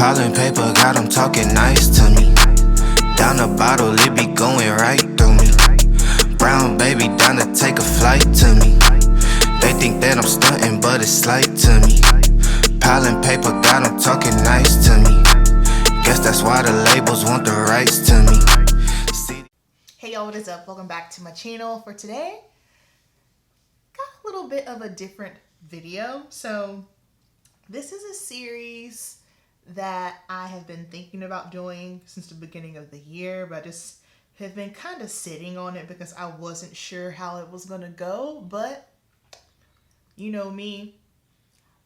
Piling paper, got them talking nice to me. Down the bottle, it be going right through me. Brown baby down to take a flight to me. They think that I'm stunting, but it's slight to me. Piling paper, got them talking nice to me. Guess that's why the labels want the rights to me. Hey y'all, what is up? Welcome back to my channel. For today, got a little bit of a different video. So this is a series that I have been thinking about doing since the beginning of the year, but I just have been kind of sitting on it because I wasn't sure how it was gonna go. But you know me,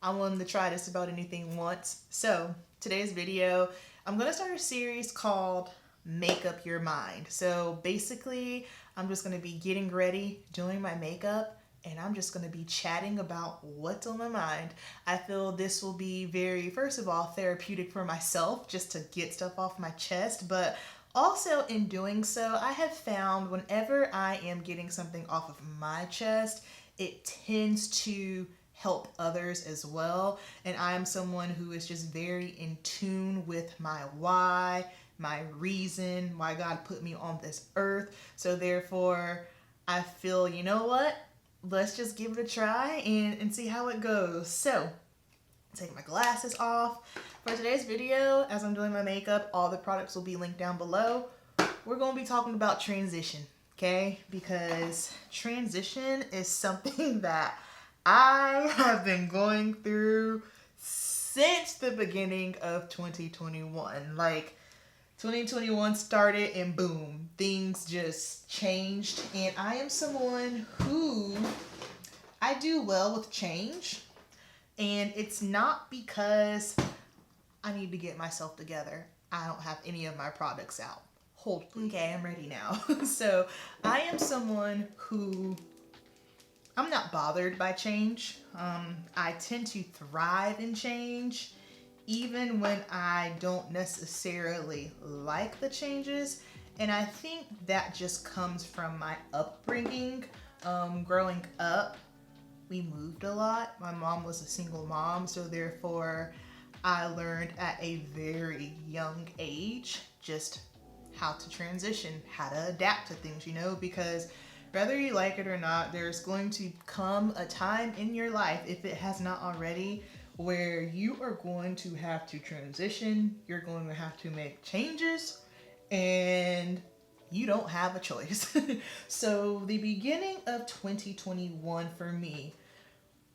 I wanted to try just about anything once. So today's video, I'm gonna start a series called Make Up Your Mind. So basically, I'm just gonna be getting ready, doing my makeup, and I'm just gonna be chatting about what's on my mind. I feel this will be very, first of all, therapeutic for myself, just to get stuff off my chest, but also in doing so, I have found whenever I am getting something off of my chest, it tends to help others as well. And I am someone who is just very in tune with my why, my reason, why God put me on this earth. So therefore, I feel, you know what? Let's just give it a try and see how it goes. So, take my glasses off. For today's video, as I'm doing my makeup, all the products will be linked down below. We're going to be talking about transition, okay? Because transition is something that I have been going through since the beginning of 2021. Like, 2021 started and boom, things just changed. And I am someone who, I do well with change. And it's not because I need to get myself together. I don't have any of my products out. Hold, please. Okay, I'm ready now. So I am someone who, I'm not bothered by change. I tend to thrive in change, even when I don't necessarily like the changes. And I think that just comes from my upbringing. Growing up, we moved a lot. My mom was a single mom, so therefore I learned at a very young age just how to transition, how to adapt to things, you know, because whether you like it or not, there's going to come a time in your life, if it has not already, where you are going to have to transition, you're going to have to make changes, and you don't have a choice. So the beginning of 2021 for me,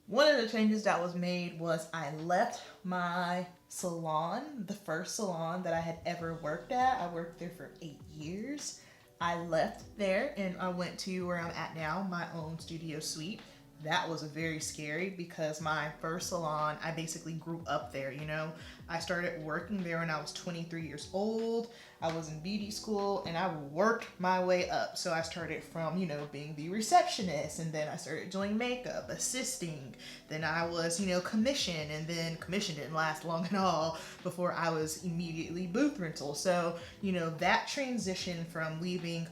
one of the changes that was made was I left my salon, the first salon that I had ever worked at. I worked there for 8 years. I left there and I went to where I'm at now, my own studio suite. That was very scary because my first salon, I basically grew up there, you know. I started working there when I was 23 years old. I was in beauty school and I worked my way up. So I started from, you know, being the receptionist, and then I started doing makeup, assisting. Then I was, you know, commission, and then commission didn't last long at all before I was immediately booth rental. So, you know, that transition from leaving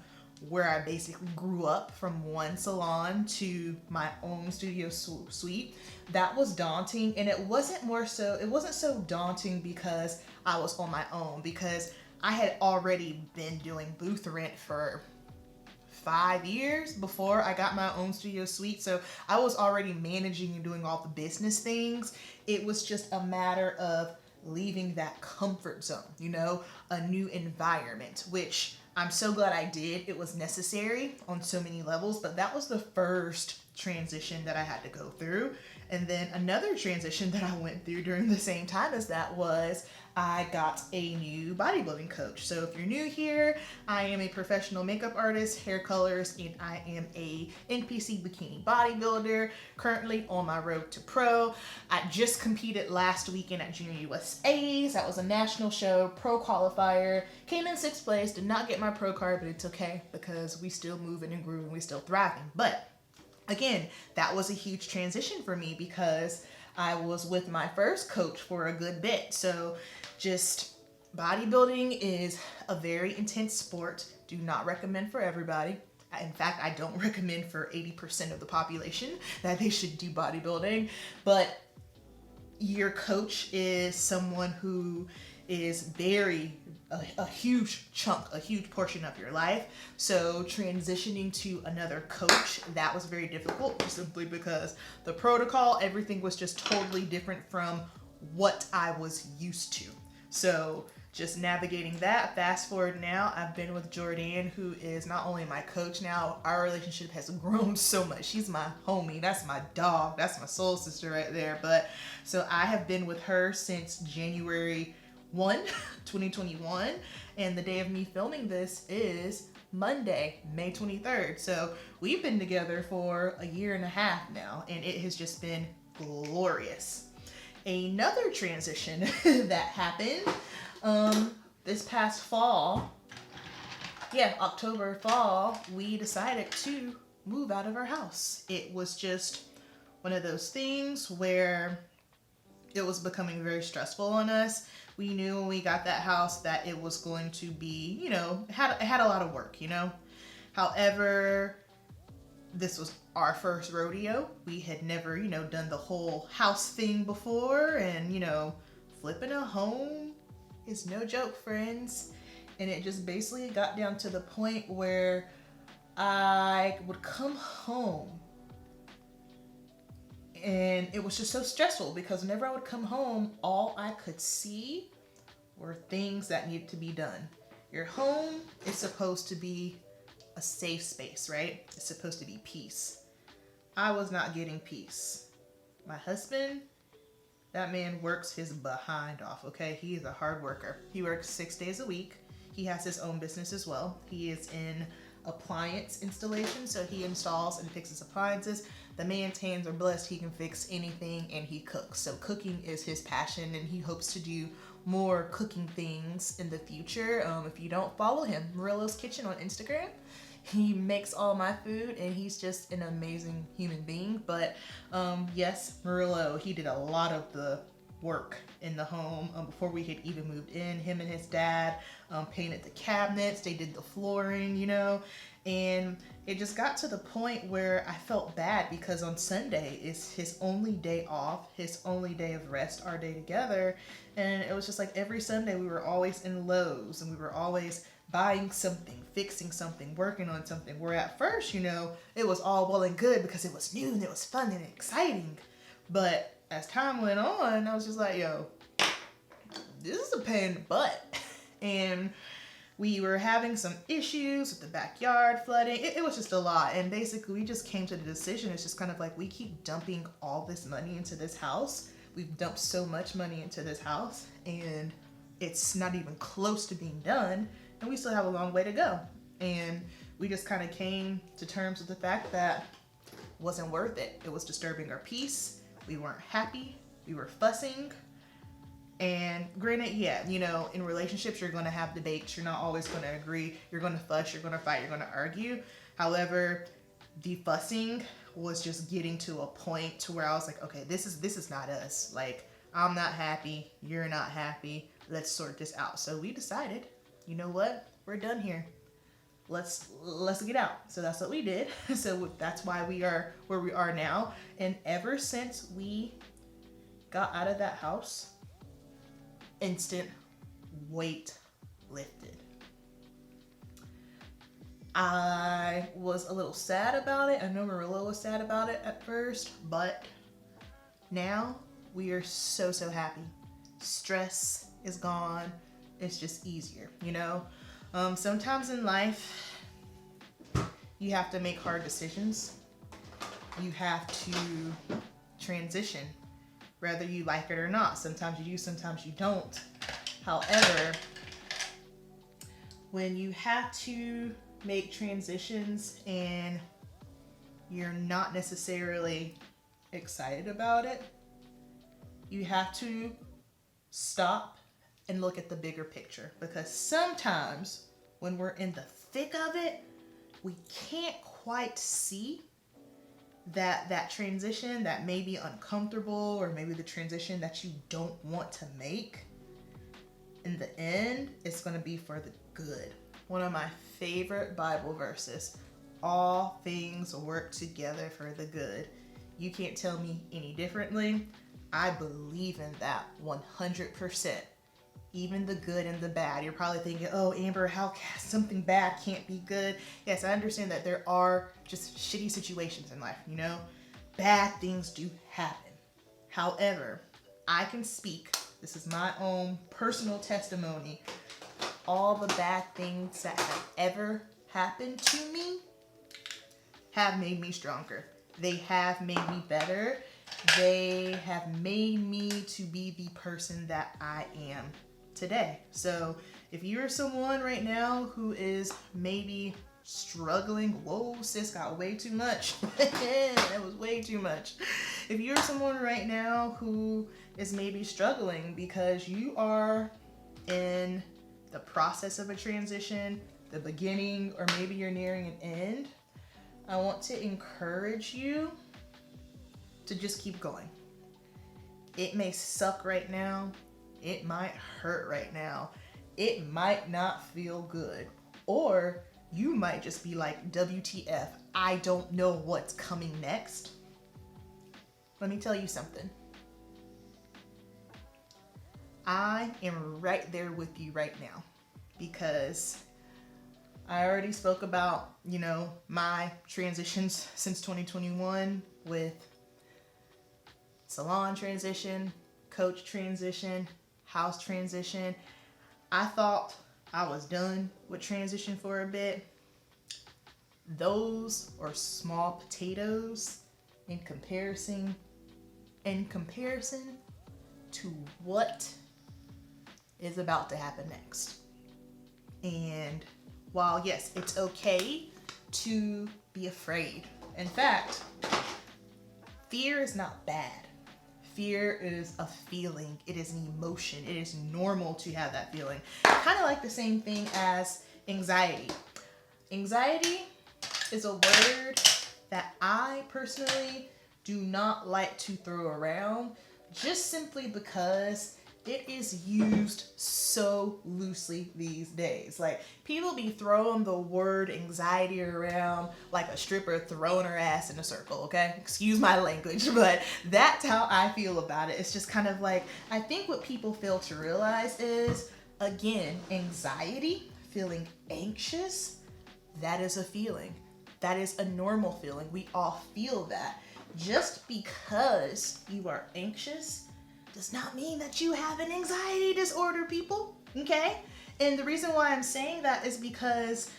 where I basically grew up from one salon to my own studio suite, that was daunting. And it wasn't so daunting because I was on my own, because I had already been doing booth rent for 5 years before I got my own studio suite. So I was already managing and doing all the business things. It was just a matter of leaving that comfort zone, you know, a new environment, which I'm so glad I did. It was necessary on so many levels, but that was the first transition that I had to go through. And then another transition that I went through during the same time as that was I got a new bodybuilding coach. So if you're new here, I am a professional makeup artist, hair colorist, and I am a NPC bikini bodybuilder, currently on my road to pro. I just competed last weekend at Junior USA's. That was a national show, pro qualifier. Came in 6th place, did not get my pro card, but it's okay because we still moving and grooving, we still thriving. But again, that was a huge transition for me because I was with my first coach for a good bit. So just bodybuilding is a very intense sport. Do not recommend for everybody. In fact, I don't recommend for 80% of the population that they should do bodybuilding. But your coach is someone who is very a huge chunk, a huge portion of your life. So transitioning to another coach, that was very difficult, simply because the protocol, everything was just totally different from what I was used to. So just navigating that. Fast forward now, I've been with Jordan, who is not only my coach now, our relationship has grown so much. She's my homie, that's my dog, that's my soul sister right there. But so I have been with her since January 1, 2021, and the day of me filming this is Monday, May 23rd. So we've been together for a year and a half now, and it has just been glorious. Another transition that happened this past fall, October, fall, we decided to move out of our house. It was just one of those things where it was becoming very stressful on us. We knew when we got that house that it was going to be, it had a lot of work, However, this was our first rodeo. We had never, done the whole house thing before, and, flipping a home is no joke, friends. And it just basically got down to the point where I would come home and it was just so stressful, because whenever I would come home, all I could see were things that needed to be done. Your home is supposed to be a safe space, right? It's supposed to be peace. I was not getting peace. My husband, that man works his behind off, okay? He is a hard worker. He works 6 days a week. He has his own business as well. He is in appliance installation, so he installs and fixes appliances. The man's hands are blessed. He can fix anything, and he cooks. So cooking is his passion, and he hopes to do more cooking things in the future. If you don't follow him, Murillo's Kitchen on Instagram, he makes all my food, and he's just an amazing human being. But yes, Murillo, he did a lot of the work in the home before we had even moved in. Him and his dad painted the cabinets, they did the flooring, and it just got to the point where I felt bad, because on Sunday is his only day off, his only day of rest, our day together. And it was just like every Sunday we were always in Lowe's, and we were always buying something, fixing something, working on something. Where at first, it was all well and good because it was new and it was fun and exciting. But as time went on, I was just like, yo, this is a pain in the butt. And we were having some issues with the backyard flooding. It was just a lot. And basically we just came to the decision, it's just kind of like, we keep dumping all this money into this house. We've dumped so much money into this house, and it's not even close to being done, and we still have a long way to go. And we just kind of came to terms with the fact that it wasn't worth it. It was disturbing our peace. We weren't happy. We were fussing. And granted, in relationships, you're going to have debates. You're not always going to agree. You're going to fuss. You're going to fight. You're going to argue. However, the fussing was just getting to a point to where I was like, okay, this is not us. Like, I'm not happy. You're not happy. Let's sort this out. So we decided, you know what? We're done here. Let's get out. So that's what we did. So that's why we are where we are now. And ever since we got out of that house, instant weight lifted. I was a little sad about it. I know Murillo was sad about it at first, but now we are so happy. Stress is gone. It's just easier, Sometimes in life, you have to make hard decisions. You have to transition, whether you like it or not. Sometimes you do, sometimes you don't. However, when you have to make transitions and you're not necessarily excited about it, you have to stop and look at the bigger picture. Because sometimes when we're in the thick of it, we can't quite see that transition that may be uncomfortable, or maybe the transition that you don't want to make. In the end, it's going to be for the good. One of my favorite Bible verses: all things work together for the good. You can't tell me any differently. I believe in that 100%. Even the good and the bad. You're probably thinking, oh, Amber, how something bad can't be good? Yes, I understand that there are just shitty situations in life, you know? Bad things do happen. However, I can speak, this is my own personal testimony, all the bad things that have ever happened to me have made me stronger. They have made me better. They have made me to be the person that I am today. So if you're someone right now who is maybe struggling, whoa, sis, got way too much. That was way too much. If you're someone right now who is maybe struggling because you are in the process of a transition, the beginning, or maybe you're nearing an end, I want to encourage you to just keep going. It may suck right now. It might hurt right now. It might not feel good. Or you might just be like, WTF, I don't know what's coming next. Let me tell you something. I am right there with you right now because I already spoke about, you know, my transitions since 2021 with salon transition, coach transition, house transition. I thought I was done with transition for a bit. Those are small potatoes in comparison to what is about to happen next. And while yes, it's okay to be afraid. In fact, fear is not bad. Fear is a feeling. It is an emotion. It is normal to have that feeling. Kind of like the same thing as anxiety. Anxiety is a word that I personally do not like to throw around, just simply because it is used so loosely these days. Like, people be throwing the word anxiety around like a stripper throwing her ass in a circle, okay? Excuse my language, but that's how I feel about it. It's just kind of like, I think what people fail to realize is, again, anxiety, feeling anxious, that is a feeling. That is a normal feeling. We all feel that. Just because you are anxious does not mean that you have an anxiety disorder, people, okay? And the reason why I'm saying that is because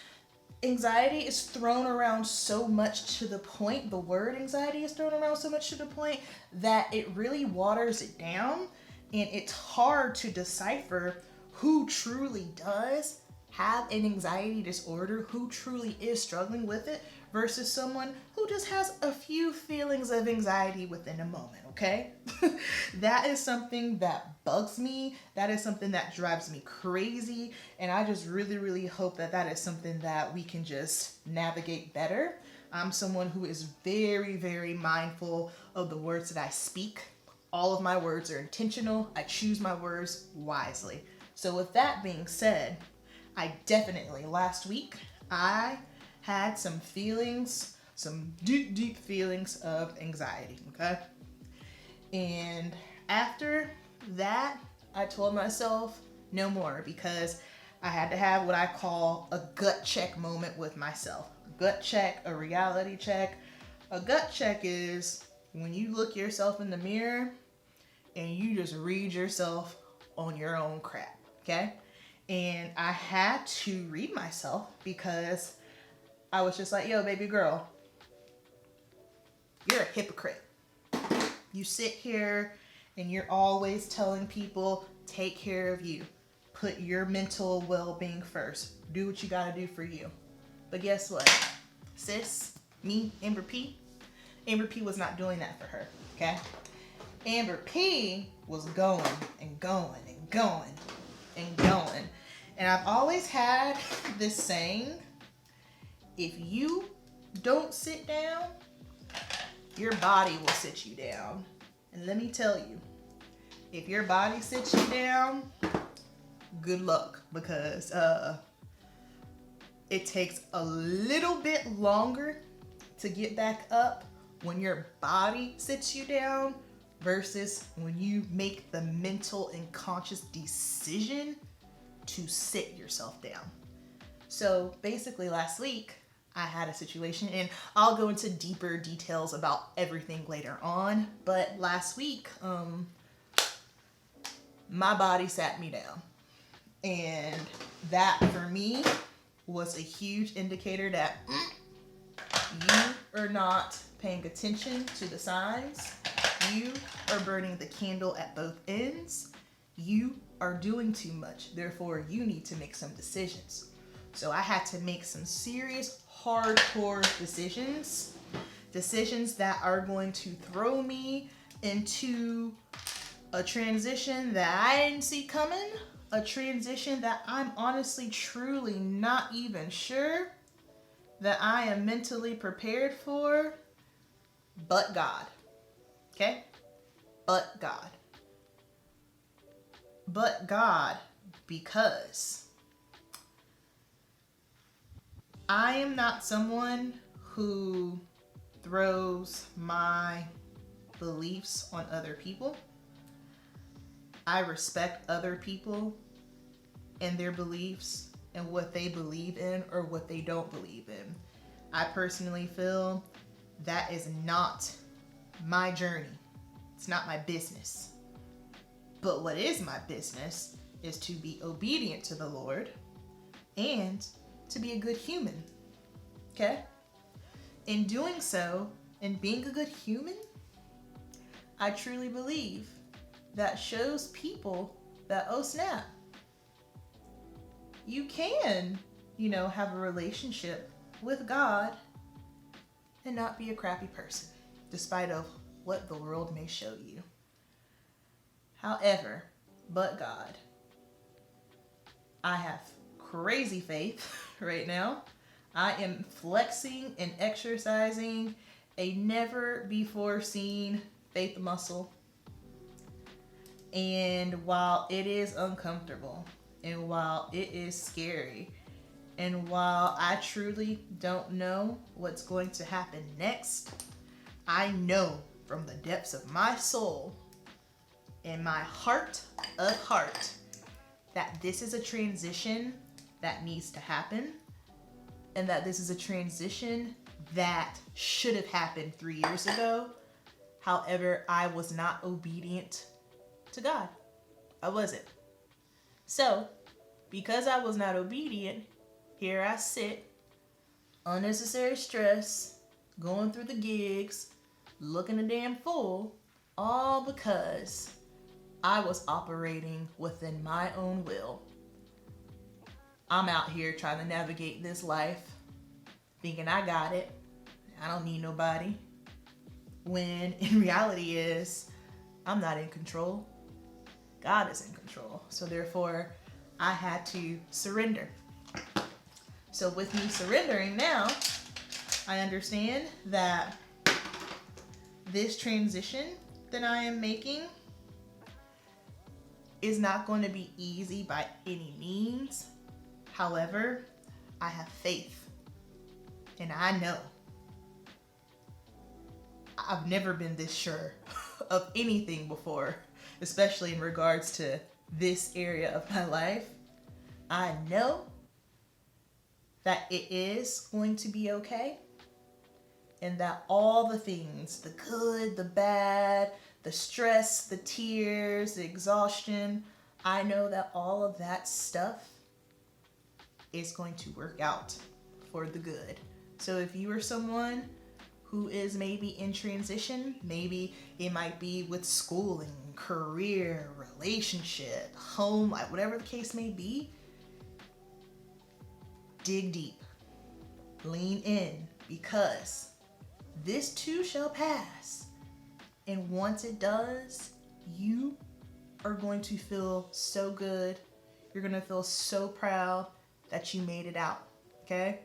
anxiety is thrown around so much to the point, the word anxiety is thrown around so much to the point that it really waters it down, and it's hard to decipher who truly does have an anxiety disorder, who truly is struggling with it, versus someone who just has a few feelings of anxiety within a moment, okay? That is something that bugs me. That is something that drives me crazy. And I just really, really hope that that is something that we can just navigate better. I'm someone who is very, very mindful of the words that I speak. All of my words are intentional. I choose my words wisely. So with that being said, I definitely, last week, I had some feelings, some deep, deep feelings of anxiety, okay? And after that, I told myself no more, because I had to have what I call a gut check moment with myself. A gut check, a reality check. A gut check is when you look yourself in the mirror and you just read yourself on your own crap, okay? And I had to read myself because I was just like, yo, baby girl, you're a hypocrite. You sit here and you're always telling people, take care of you. Put your mental well-being first. Do what you gotta do for you. But guess what? Sis, me, Amber P was not doing that for her, okay? Amber P was going and going and going and going. And I've always had this saying, if you don't sit down, your body will sit you down. And let me tell you, if your body sits you down, good luck, because it takes a little bit longer to get back up when your body sits you down versus when you make the mental and conscious decision to sit yourself down. So basically last week I had a situation, and I'll go into deeper details about everything later on, but last week my body sat me down, and that for me was a huge indicator that you are not paying attention to the signs. You are burning the candle at both ends. You are doing too much. Therefore, you need to make some decisions. So I had to make some serious, hardcore decisions. Decisions that are going to throw me into a transition that I didn't see coming. A transition that I'm honestly, truly not even sure that I am mentally prepared for, but God. Okay? But God. But God, because I am not someone who throws my beliefs on other people. I respect other people and their beliefs and what they believe in or what they don't believe in. I personally feel that is not my journey. It's not my business. But what is my business is to be obedient to the Lord and to be a good human. Okay? In doing so, and being a good human, I truly believe that shows people that, oh snap, you can, have a relationship with God and not be a crappy person, despite of what the world may show you. However, but God, I have crazy faith right now. I am flexing and exercising a never before seen faith muscle. And while it is uncomfortable, and while it is scary, and while I truly don't know what's going to happen next, I know from the depths of my soul and my heart of heart that this is a transition that needs to happen, and that this is a transition that should have happened 3 years ago. However, I was not obedient to God. I wasn't. So, because I was not obedient, here I sit, unnecessary stress, going through the gigs, looking a damn fool, all because I was operating within my own will. I'm out here trying to navigate this life, thinking I got it. I don't need nobody. When in reality is, I'm not in control. God is in control. So therefore, I had to surrender. So with me surrendering now, I understand that this transition that I am making is not going to be easy by any means. However, I have faith, and I know I've never been this sure of anything before, especially in regards to this area of my life. I know that it is going to be okay, and that all the things, the good, the bad, the stress, the tears, the exhaustion, I know that all of that stuff is going to work out for the good. So if you are someone who is maybe in transition, maybe it might be with schooling, career, relationship, home life, whatever the case may be, dig deep, lean in, because this too shall pass. And once it does, you are going to feel so good. You're going to feel so proud that you made it out, okay?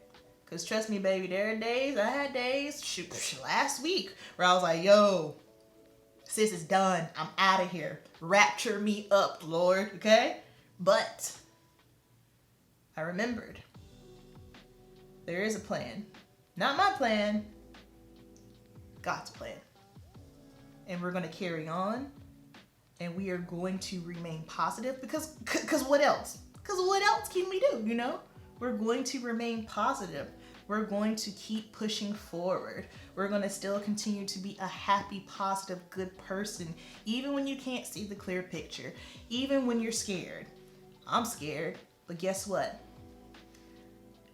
Because trust me, baby, I had days, last week, where I was like, yo, sis is done. I'm out of here. Rapture me up, Lord, okay? But I remembered there is a plan. Not my plan, God's plan. and we're going to carry on, and we are going to remain positive because what else? Because what else can we do, you know? We're going to remain positive. We're going to keep pushing forward. We're going to still continue to be a happy, positive, good person, even when you can't see the clear picture, even when you're scared. I'm scared, but guess what?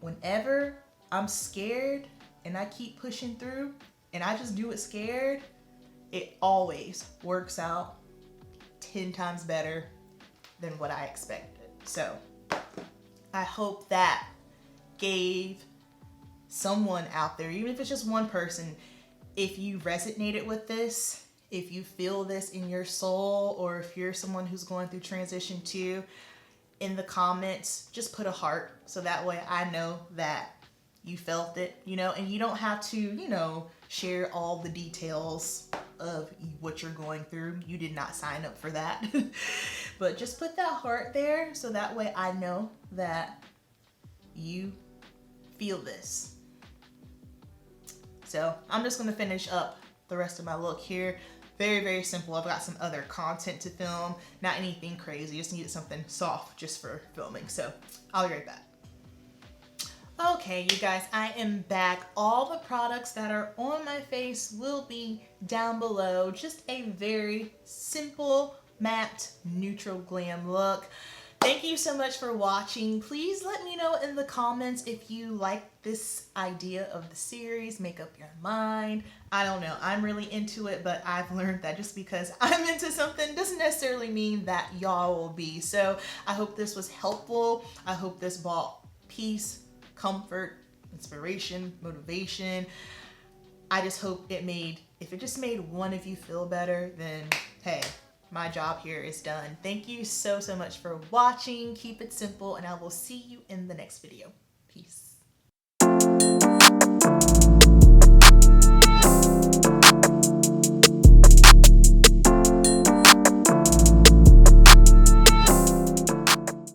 Whenever I'm scared and I keep pushing through and I just do it scared, it always works out 10 times better than what I expected. So I hope that gave someone out there, even if it's just one person, if you resonated with this, if you feel this in your soul, or if you're someone who's going through transition too, in the comments, just put a heart so that way I know that you felt it, you know, and you don't have to, you know, share all the details of what you're going through. You did not sign up for that. But just put that heart there so that way I know that you feel this. So I'm just going to finish up the rest of my look here. Very, very simple. I've got some other content to film. Not anything crazy. Just needed something soft just for filming. So I'll be right back. Okay, you guys, I am back. All the products that are on my face will be down below. Just a very simple, matte, neutral glam look. Thank you so much for watching. Please let me know in the comments if you like this idea of the series. Make up your mind. I don't know. I'm really into it, but I've learned that just because I'm into something doesn't necessarily mean that y'all will be. So I hope this was helpful. I hope this brought peace, comfort, inspiration, motivation. I just hope it made, if it just made one of you feel better, then hey, my job here is done. Thank you so much for watching. Keep it simple, and I will see you in the next video. Peace.